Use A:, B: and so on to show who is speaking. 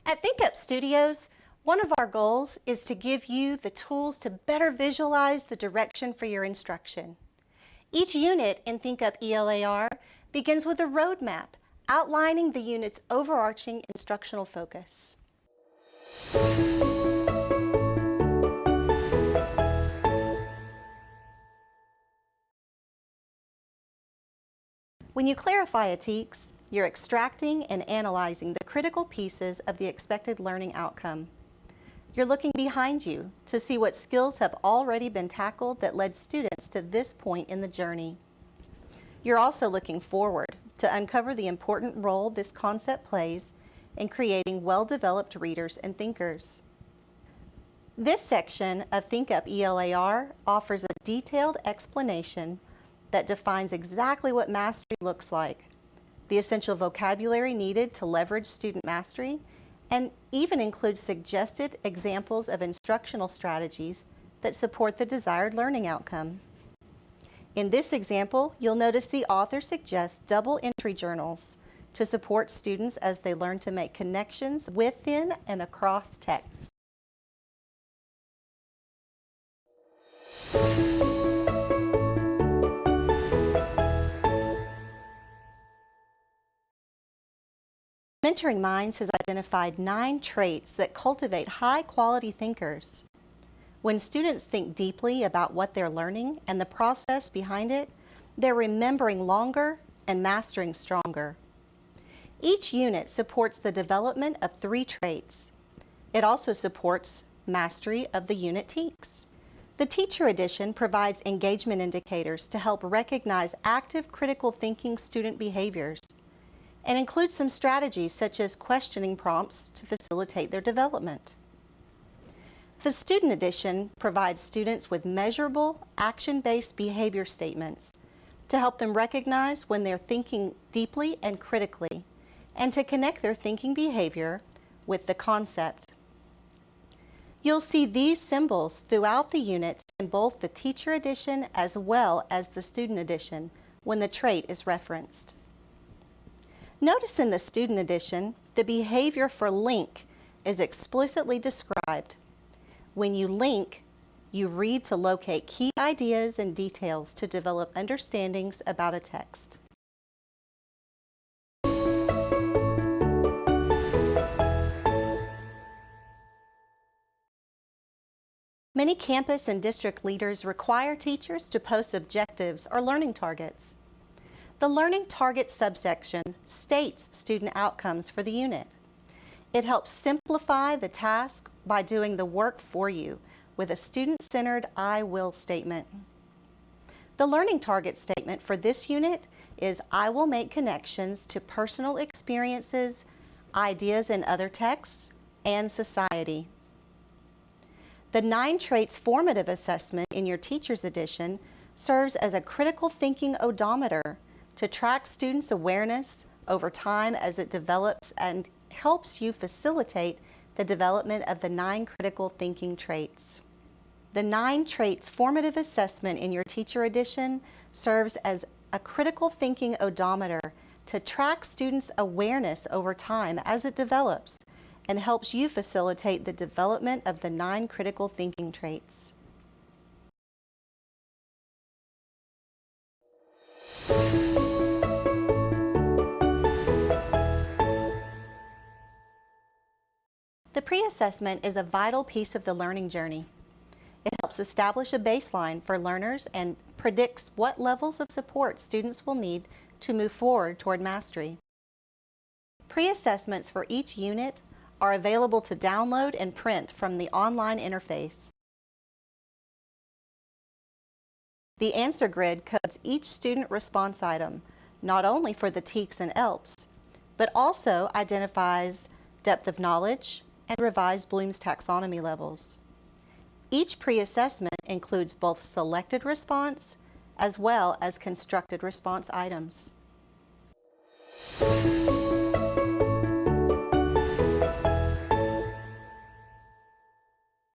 A: At ThinkUp Studios, one of our goals is to give you the tools to better visualize the direction for your instruction. Each unit in ThinkUp ELAR begins with a roadmap outlining the unit's overarching instructional focus. When you clarify a TEKS, you're extracting and analyzing the critical pieces of the expected learning outcome. You're looking behind you to see what skills have already been tackled that led students to this point in the journey. You're also looking forward to uncover the important role this concept plays in creating well-developed readers and thinkers. This section of ThinkUp ELAR offers a detailed explanation that defines exactly what mastery looks like, the essential vocabulary needed to leverage student mastery, and even includes suggested examples of instructional strategies that support the desired learning outcome. In this example, you'll notice the author suggests double entry journals to support students as they learn to make connections within and across texts. Mentoring Minds has identified 9 traits that cultivate high-quality thinkers. When students think deeply about what they're learning and the process behind it, they're remembering longer and mastering stronger. Each unit supports the development of 3 traits. It also supports mastery of the unit TEKS. The Teacher Edition provides engagement indicators to help recognize active critical thinking student behaviors, and includes some strategies such as questioning prompts to facilitate their development. The Student Edition provides students with measurable, action-based behavior statements to help them recognize when they're thinking deeply and critically, and to connect their thinking behavior with the concept. You'll see these symbols throughout the units in both the Teacher Edition as well as the Student Edition when the trait is referenced. Notice in the Student Edition, the behavior for link is explicitly described. When you link, you read to locate key ideas and details to develop understandings about a text. Many campus and district leaders require teachers to post objectives or learning targets. The Learning Target subsection states student outcomes for the unit. It helps simplify the task by doing the work for you with a student-centered I will statement. The Learning Target statement for this unit is I will make connections to personal experiences, ideas in other texts, and society. The 9 Traits Formative Assessment in your Teacher's Edition serves as a critical thinking odometer to track students' awareness over time as it develops and helps you facilitate the development of the 9 critical thinking traits. The 9 Traits Formative Assessment in your Teacher Edition serves as a critical thinking odometer to track students' awareness over time as it develops and helps you facilitate the development of the 9 critical thinking traits. The pre-assessment is a vital piece of the learning journey. It helps establish a baseline for learners and predicts what levels of support students will need to move forward toward mastery. Pre-assessments for each unit are available to download and print from the online interface. The answer grid codes each student response item, not only for the TEKS and ELPs, but also identifies depth of knowledge and revised Bloom's taxonomy levels. Each pre-assessment includes both selected response as well as constructed response items.